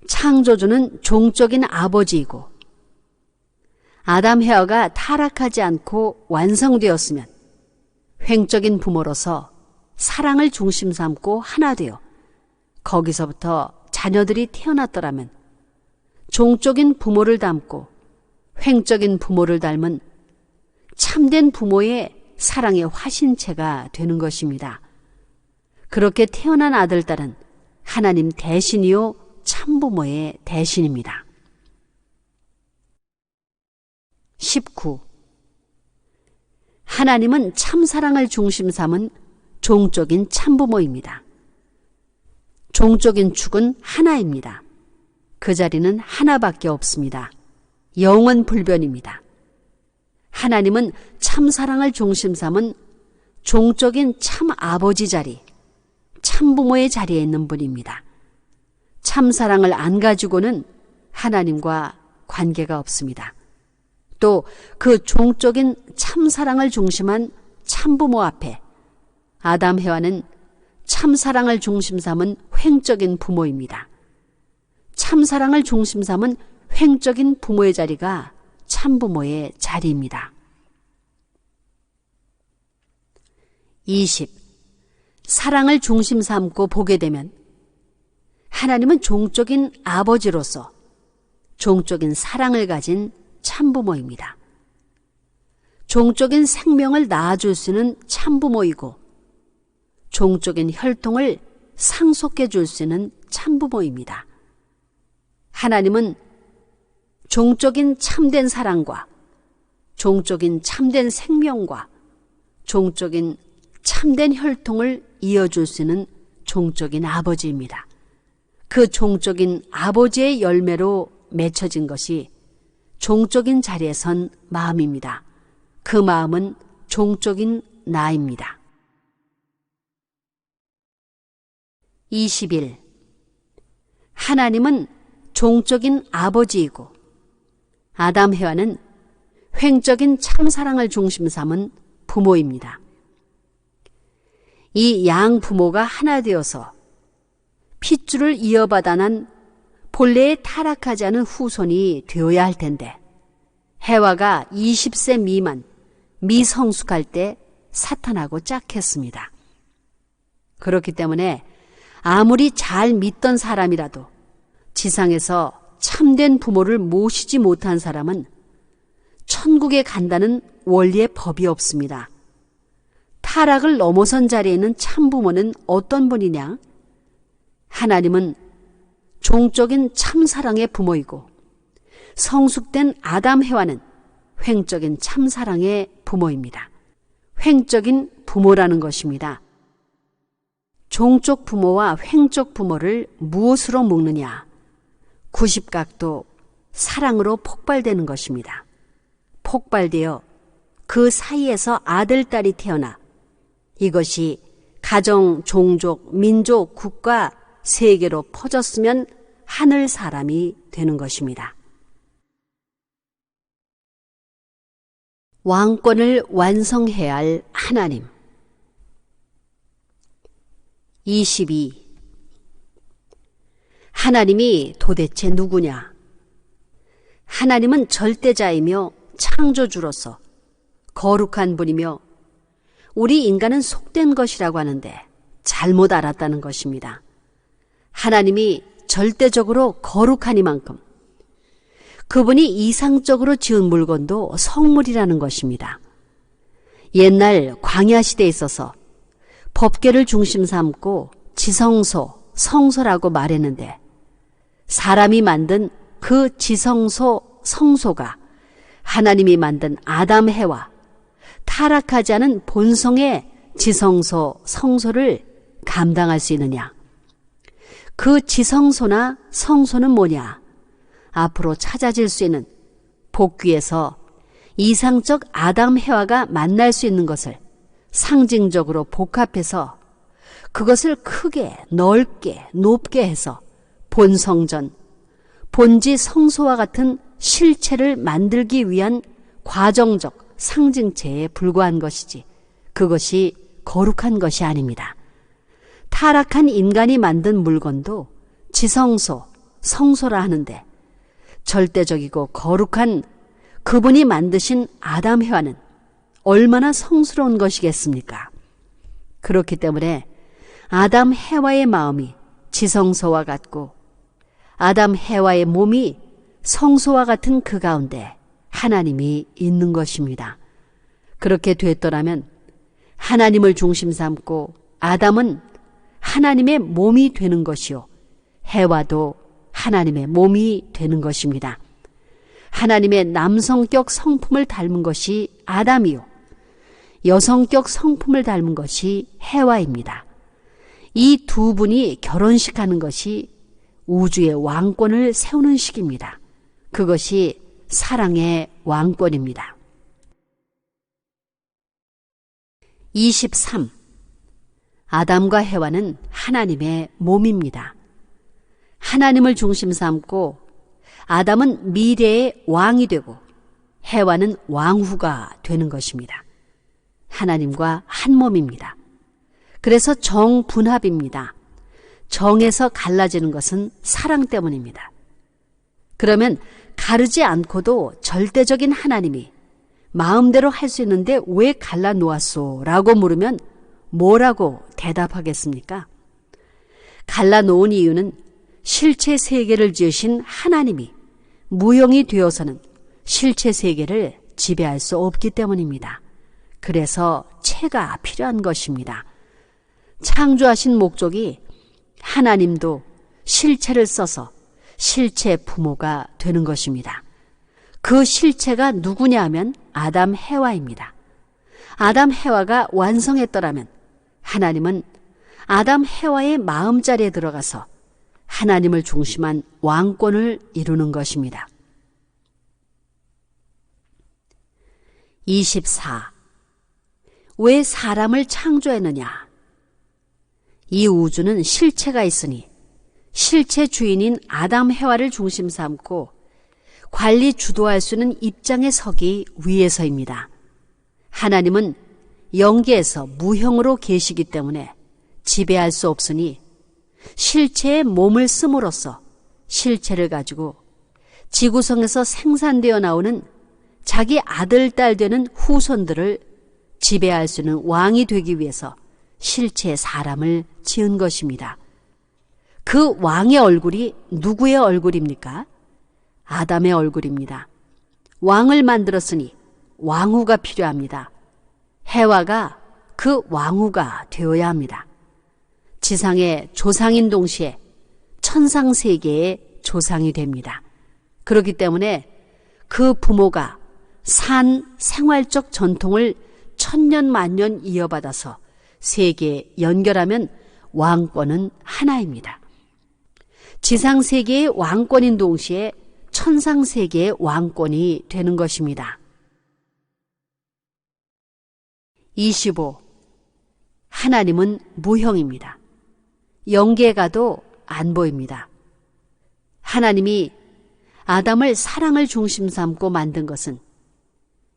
창조주는 종적인 아버지이고 아담 헤아가 타락하지 않고 완성되었으면 횡적인 부모로서 사랑을 중심 삼고 하나 되어 거기서부터 자녀들이 태어났더라면 종적인 부모를 닮고 횡적인 부모를 닮은 참된 부모의 사랑의 화신체가 되는 것입니다. 그렇게 태어난 아들, 딸은 하나님 대신이요 참부모의 대신입니다. 19. 하나님은 참사랑을 중심 삼은 종적인 참부모입니다. 종적인 축은 하나입니다. 그 자리는 하나밖에 없습니다. 영원 불변입니다. 하나님은 참사랑을 중심 삼은 종적인 참아버지 자리, 참부모의 자리에 있는 분입니다. 참사랑을 안 가지고는 하나님과 관계가 없습니다. 또 그 종적인 참사랑을 중심한 참부모 앞에 아담 헤와는 참사랑을 중심 삼은 횡적인 부모입니다. 참사랑을 중심 삼은 횡적인 부모의 자리가 참부모의 자리입니다. 20. 사랑을 중심 삼고 보게 되면 하나님은 종적인 아버지로서 종적인 사랑을 가진 참부모입니다. 종적인 생명을 낳아줄 수 있는 참부모이고 종적인 혈통을 상속해 줄 수 있는 참부모입니다. 하나님은 종적인 참된 사랑과 종적인 참된 생명과 종적인 참된 혈통을 이어줄 수 있는 종적인 아버지입니다. 그 종적인 아버지의 열매로 맺혀진 것이 종적인 자리에 선 마음입니다. 그 마음은 종적인 나입니다. 21. 하나님은 종적인 아버지이고 아담 헤와는 횡적인 참사랑을 중심 삼은 부모입니다. 이 양 부모가 하나 되어서 핏줄을 이어받아 난 본래에 타락하지 않은 후손이 되어야 할 텐데 헤와가 20세 미만 미성숙할 때 사탄하고 짝했습니다. 그렇기 때문에 아무리 잘 믿던 사람이라도 지상에서 참된 부모를 모시지 못한 사람은 천국에 간다는 원리의 법이 없습니다. 타락을 넘어선 자리에 있는 참부모는 어떤 분이냐? 하나님은 종적인 참사랑의 부모이고 성숙된 아담 헤와는 횡적인 참사랑의 부모입니다. 횡적인 부모라는 것입니다. 종적 부모와 횡적 부모를 무엇으로 묶느냐? 90각도 사랑으로 폭발되는 것입니다. 폭발되어 그 사이에서 아들, 딸이 태어나 이것이 가정, 종족, 민족, 국가, 세계로 퍼졌으면 하늘 사람이 되는 것입니다. 왕권을 완성해야 할 하나님. 22. 하나님이 도대체 누구냐? 하나님은 절대자이며 창조주로서 거룩한 분이며 우리 인간은 속된 것이라고 하는데 잘못 알았다는 것입니다. 하나님이 절대적으로 거룩하니만큼 그분이 이상적으로 지은 물건도 성물이라는 것입니다. 옛날 광야 시대에 있어서 법궤를 중심 삼고 지성소, 성소라고 말했는데 사람이 만든 그 지성소, 성소가 하나님이 만든 아담 헤와 타락하지 않은 본성의 지성소, 성소를 감당할 수 있느냐? 그 지성소나 성소는 뭐냐? 앞으로 찾아질 수 있는 복귀에서 이상적 아담 헤와가 만날 수 있는 것을 상징적으로 복합해서 그것을 크게, 넓게, 높게 해서 본성전, 본지 성소와 같은 실체를 만들기 위한 과정적 상징체에 불과한 것이지 그것이 거룩한 것이 아닙니다. 타락한 인간이 만든 물건도 지성소, 성소라 하는데 절대적이고 거룩한 그분이 만드신 아담 해와는 얼마나 성스러운 것이겠습니까? 그렇기 때문에 아담 해와의 마음이 지성소와 같고 아담 해와의 몸이 성소와 같은 그 가운데 하나님이 있는 것입니다. 그렇게 됐더라면 하나님을 중심 삼고 아담은 하나님의 몸이 되는 것이요 해와도 하나님의 몸이 되는 것입니다. 하나님의 남성격 성품을 닮은 것이 아담이요 여성격 성품을 닮은 것이 해와입니다. 이 두 분이 결혼식하는 것이 우주의 왕권을 세우는 식입니다. 그것이 사랑의 왕권입니다. 23. 아담과 해와는 하나님의 몸입니다. 하나님을 중심 삼고 아담은 미래의 왕이 되고 해와는 왕후가 되는 것입니다. 하나님과 한 몸입니다. 그래서 정분합입니다. 정에서 갈라지는 것은 사랑 때문입니다. 그러면 가르지 않고도 절대적인 하나님이 마음대로 할 수 있는데 왜 갈라놓았소? 라고 물으면 뭐라고 대답하겠습니까? 갈라놓은 이유는 실체 세계를 지으신 하나님이 무형이 되어서는 실체 세계를 지배할 수 없기 때문입니다. 그래서 체가 필요한 것입니다. 창조하신 목적이 하나님도 실체를 써서 실체 부모가 되는 것입니다. 그 실체가 누구냐 하면 아담 해와입니다. 아담 해와가 완성했더라면 하나님은 아담 해와의 마음자리에 들어가서 하나님을 중심한 왕권을 이루는 것입니다. 24. 왜 사람을 창조했느냐? 이 우주는 실체가 있으니 실체 주인인 아담 해와를 중심 삼고 관리 주도할 수 있는 입장에 서기 위해서입니다. 하나님은 영계에서 무형으로 계시기 때문에 지배할 수 없으니 실체에 몸을 씀으로써 실체를 가지고 지구성에서 생산되어 나오는 자기 아들, 딸 되는 후손들을 지배할 수 있는 왕이 되기 위해서 실체의 사람을 지은 것입니다. 그 왕의 얼굴이 누구의 얼굴입니까? 아담의 얼굴입니다. 왕을 만들었으니 왕후가 필요합니다. 해와가 그 왕후가 되어야 합니다. 지상의 조상인 동시에 천상 세계의 조상이 됩니다. 그렇기 때문에 그 부모가 산 생활적 전통을 천년 만년 이어받아서 세계에 연결하면 왕권은 하나입니다. 지상 세계의 왕권인 동시에 천상 세계의 왕권이 되는 것입니다. 25. 하나님은 무형입니다. 영계에 가도 안 보입니다. 하나님이 아담을 사랑을 중심 삼고 만든 것은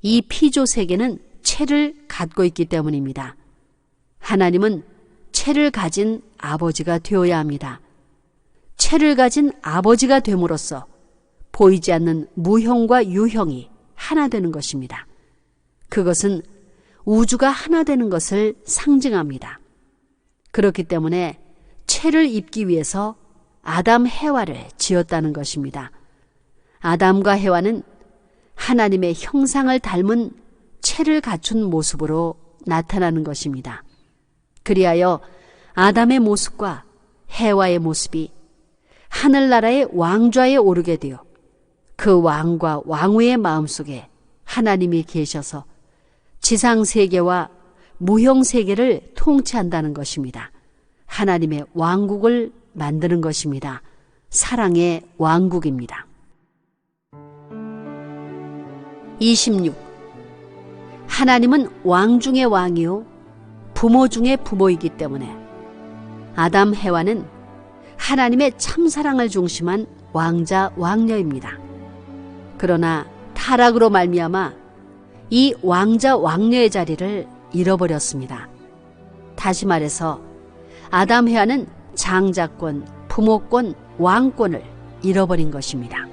이 피조 세계는 체를 갖고 있기 때문입니다. 하나님은 체를 가진 아버지가 되어야 합니다. 체를 가진 아버지가 됨으로써 보이지 않는 무형과 유형이 하나 되는 것입니다. 그것은 우주가 하나 되는 것을 상징합니다. 그렇기 때문에 체를 입기 위해서 아담 해와를 지었다는 것입니다. 아담과 해와는 하나님의 형상을 닮은 체를 갖춘 모습으로 나타나는 것입니다. 그리하여 아담의 모습과 해와의 모습이 하늘나라의 왕좌에 오르게 되어 그 왕과 왕후의 마음속에 하나님이 계셔서 지상세계와 무형세계를 통치한다는 것입니다. 하나님의 왕국을 만드는 것입니다. 사랑의 왕국입니다. 26. 하나님은 왕 중의 왕이요 부모 중의 부모이기 때문에 아담 해와는 하나님의 참사랑을 중심한 왕자 왕녀입니다. 그러나 타락으로 말미암아 이 왕자 왕녀의 자리를 잃어버렸습니다. 다시 말해서 아담 해와는 장자권, 부모권, 왕권을 잃어버린 것입니다.